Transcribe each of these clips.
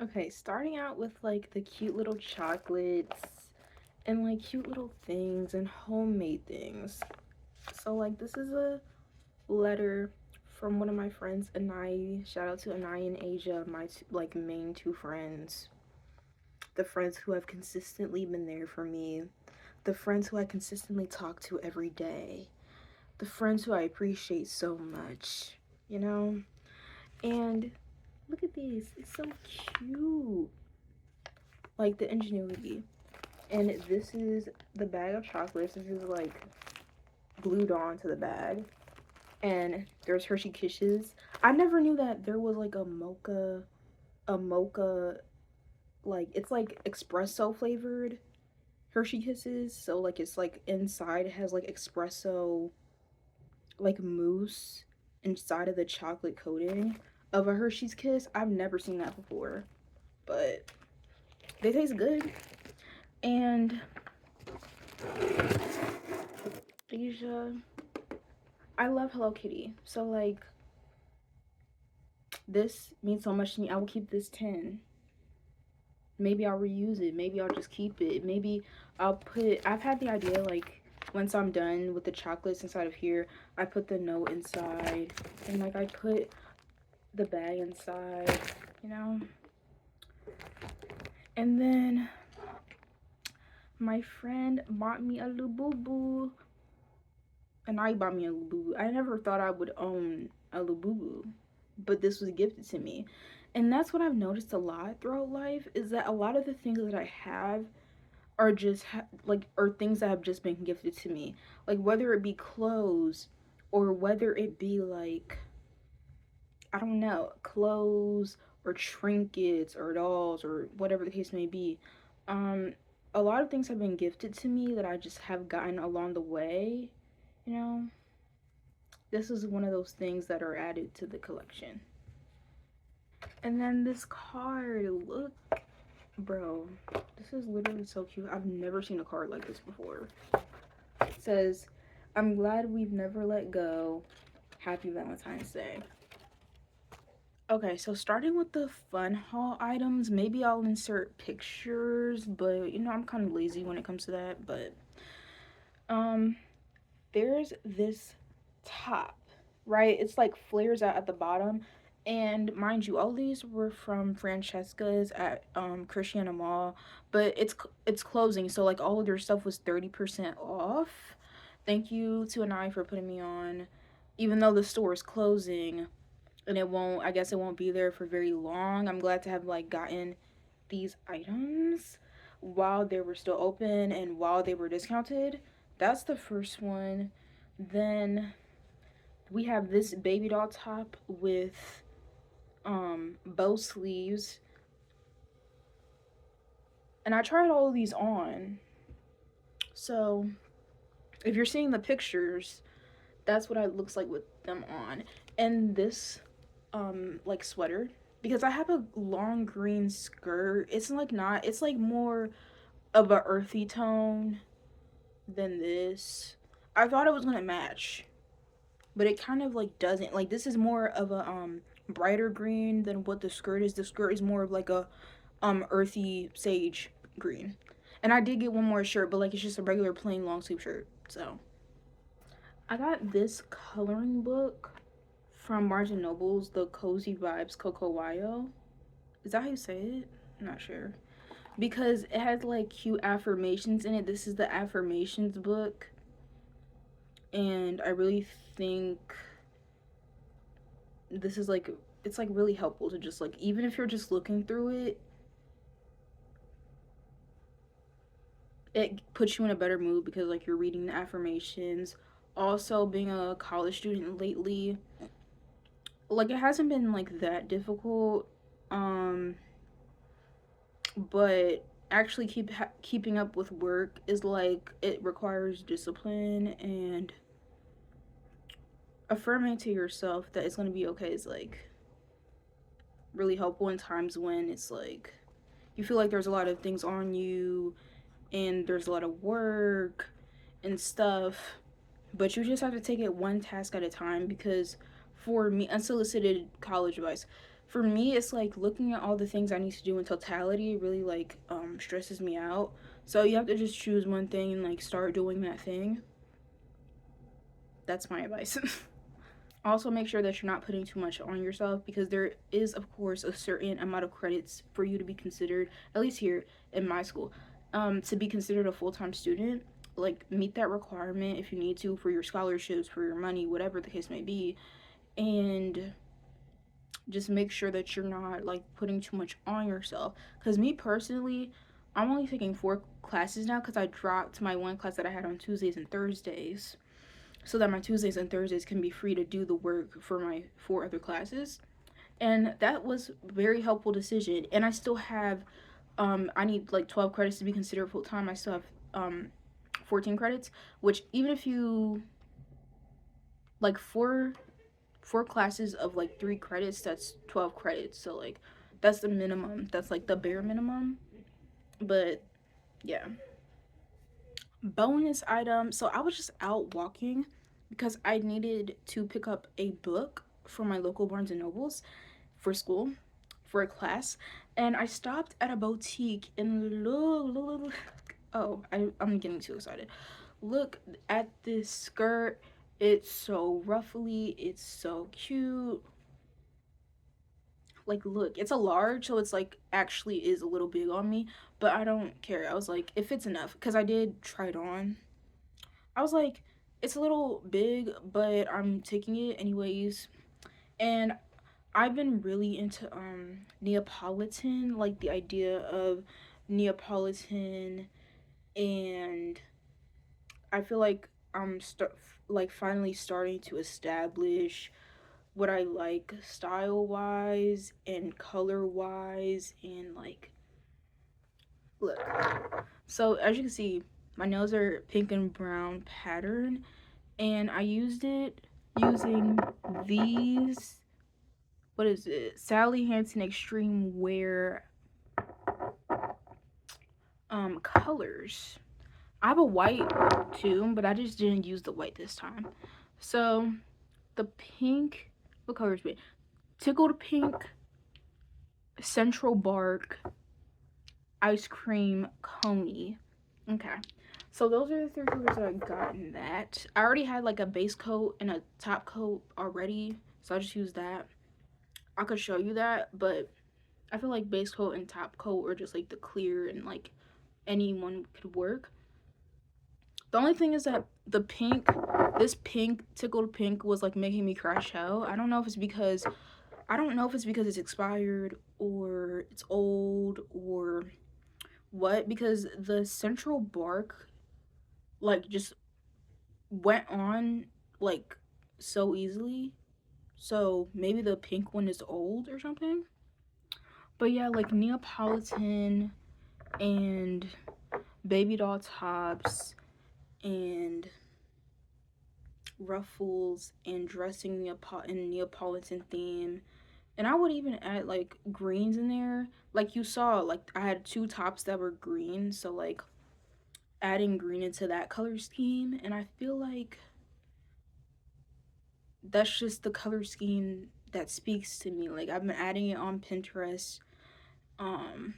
Okay, starting out with like the cute little chocolates and like cute little things and homemade things. So like this is a letter from one of my friends, Anai. Shout out to Anai and Asia, my like main two friends. The friends who have consistently been there for me. The friends who I consistently talk to every day. The friends who I appreciate so much, you know? And look at these. It's so cute. Like the ingenuity. And this is the bag of chocolates. This is like glued on to the bag. And there's Hershey Kisses. I never knew that there was like a mocha, like it's like espresso flavored Hershey Kisses. So like it's like inside it has like espresso, like mousse inside of the chocolate coating of a Hershey's Kiss. I've never seen that before, but they taste good. And Asia, I love Hello Kitty. So like this means so much to me. I will keep this 10. Maybe I'll reuse it. Maybe I'll just keep it. Maybe I'll put I've had the idea like once I'm done with the chocolates inside of here, I put the note inside and like I put the bag inside, you know? And then my friend bought me a little boo boo. And I bought me a little boo boo. I never thought I would own a little boo boo, but this was gifted to me. And that's what I've noticed a lot throughout life is that a lot of the things that I have are just like are things that have just been gifted to me. Like whether it be clothes or whether it be like I don't know, clothes or trinkets or dolls or whatever the case may be. Um a lot of things have been gifted to me that I just have gotten along the way, you know. This is one of those things that are added to the collection. And then this card, look, bro, this is literally so cute. I've never seen a card like this before. It says, I'm glad we've never let go. Happy Valentine's Day. Okay, so starting with the fun haul items, maybe I'll insert pictures, but you know, I'm kind of lazy when it comes to that. But um, there's this top, right? It's like flares out at the bottom. And mind you, all these were from Francesca's at Christiana Mall, but it's closing, so like all of their stuff was 30% off. Thank you to Anai for putting me on. Even though the store is closing and it won't I guess it won't be there for very long. I'm glad to have like gotten these items while they were still open and while they were discounted. That's the first one. Then we have this baby doll top with bow sleeves. And I tried all of these on. So if you're seeing the pictures, that's what it looks like with them on. And this like sweater because I have a long green skirt. It's like not it's like more of a earthy tone than this. I thought it was gonna match, but it kind of like doesn't. Like this is more of a brighter green than what the skirt is. The skirt is more of like a earthy sage green. And I did get one more shirt, but like it's just a regular plain long sleeve shirt. So I got this coloring book from Barnes and Noble's, the Cozy Vibes Coco Wayo. Is that how you say it? I'm not sure. Because it has like cute affirmations in it. This is the affirmations book. And I really think this is like it's like really helpful to just like even if you're just looking through it, it puts you in a better mood because like you're reading the affirmations. Also being a college student lately, like it hasn't been like that difficult. Um but actually keeping up with work is like it requires discipline and affirming to yourself that it's going to be okay is like really helpful in times when it's like you feel like there's a lot of things on you and there's a lot of work and stuff, but you just have to take it one task at a time because for me, unsolicited college advice, for me, it's like looking at all the things I need to do in totality really like stresses me out. So you have to just choose one thing and like start doing that thing. That's my advice. Also, make sure that you're not putting too much on yourself, because there is, of course, a certain amount of credits for you to be considered, at least here in my school, to be considered a full-time student. Like, meet that requirement if you need to for your scholarships, for your money, whatever the case may be, and just make sure that you're not like putting too much on yourself. Because me personally, I'm only taking 4 classes now because I dropped my one class that I had on Tuesdays and Thursdays, so that my Tuesdays and Thursdays can be free to do the work for my 4 other classes. And that was a very helpful decision. And I still have, I need like 12 credits to be considered full time. I still have 14 credits, which even if you like four classes of like 3 credits, that's 12 credits. So like that's the minimum. That's like the bare minimum. But yeah. Bonus item. So I was just out walking because I needed to pick up a book from my local Barnes and Nobles for school, for a class, and I stopped at a boutique and look. Oh, I'm getting too excited. Look at this skirt. It's so ruffly. It's so cute. Like, look, it's a large, so it's like actually is a little big on me, but I don't care. I was like, it fits enough because I did try it on. I was like, it's a little big, but I'm taking it anyways. And I've been really into Neapolitan, like the idea of Neapolitan, and I feel like like finally starting to establish what I like style wise and color wise, and like, look. So as you can see, my nails are pink and brown pattern, and I used it using these, what is it, Sally Hansen Extreme Wear colors. I have a white too, but I just didn't use the white this time. So the pink, what color is it? Tickled pink, central bark, ice cream coney. Okay. So those are the 3 colors that I got in that. I already had like a base coat and a top coat already, so I just used that. I could show you that, but I feel like base coat and top coat are just like the clear, and like anyone could work. The only thing is that the pink, this pink, tickled pink, was like making me crash out. I don't know if it's because it's expired or it's old or what, because the central bark like just went on like so easily. So maybe the pink one is old or something. But yeah, like Neapolitan and baby doll tops and ruffles and dressing in Neapolitan theme. And I would even add like greens in there. Like you saw, like I had 2 tops that were green, so like adding green into that color scheme. And I feel like that's just the color scheme that speaks to me. Like I've been adding it on Pinterest. Um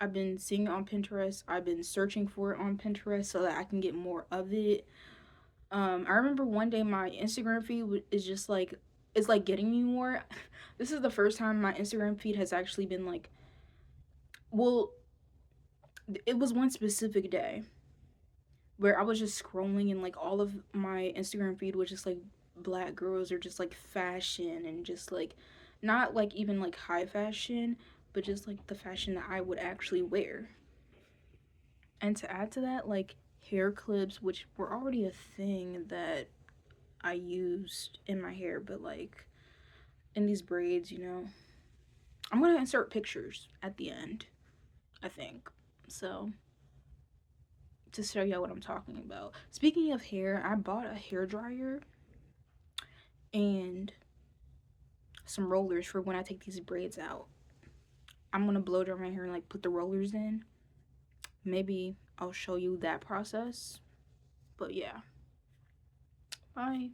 I've been seeing it on Pinterest. I've been searching for it on Pinterest so that I can get more of it. I remember one day my Instagram feed is just like, it's like getting me more. This is the first time my Instagram feed has actually been like, well, it was one specific day where I was just scrolling and like all of my Instagram feed was just like black girls or just like fashion and just like not like even like high fashion, but just like the fashion that I would actually wear. And to add to that, like hair clips, which were already a thing that I used in my hair, but like in these braids, I'm gonna insert pictures at the end, I think. So to show y'all what I'm talking about. Speaking of hair, I bought a hair dryer and some rollers for when I take these braids out. I'm gonna blow dry my hair and like put the rollers in. Maybe I'll show you that process. But yeah. Bye.